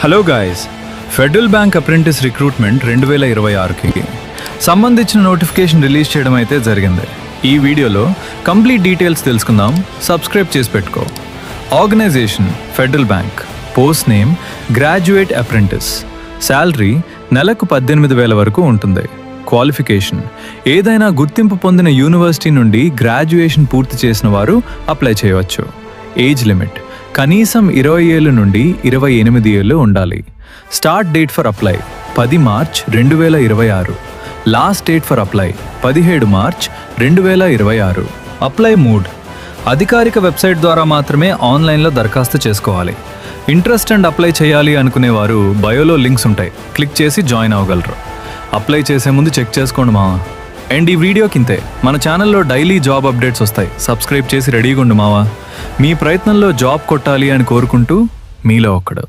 Hello guys, federal bank apprentice recruitment 2026కి సంబంధించిన notification release చేయడం అయితే జరిగింది. ఈ వీడియోలో కంప్లీట్ డీటెయిల్స్ తెలుసుకుందాం. సబ్స్క్రైబ్ చేసి పెట్టుకో. Organization federal bank. Post name graduate apprentice. Salary నెలకు 18,000 వరకు ఉంటుంది. క్వాలిఫికేషన్ ఏదైనా గుర్తింపు పొందిన యూనివర్సిటీ నుండి గ్రాడ్యుయేషన్ పూర్తి చేసిన వారు అప్లై చేయవచ్చు. ఏజ్ లిమిట్ కనీసం 20 ఏళ్ళు నుండి 28 ఏళ్ళు ఉండాలి. Start date for apply 10 March 2026. Last date for apply 17 March 2026. Apply mode అధికారిక వెబ్సైట్ ద్వారా మాత్రమే ఆన్లైన్లో దరఖాస్తు చేసుకోవాలి. ఇంట్రెస్ట్ అండ్ అప్లై చేయాలి అనుకునేవారు బయోలో లింక్స్ ఉంటాయి, క్లిక్ చేసి జాయిన్ అవ్వగలరు. అప్లై చేసే ముందు చెక్ చేసుకోండి మావా. అండ్ ఈ వీడియో కింతే మన ఛానల్లో డైలీ జాబ్ అప్డేట్స్ వస్తాయి. సబ్స్క్రైబ్ చేసి రెడీగా ఉండు మావా. మీ ప్రయత్నంలో జాబ్ కొట్టాలి అని కోరుకుంటూ మీలో ఒక్కడు.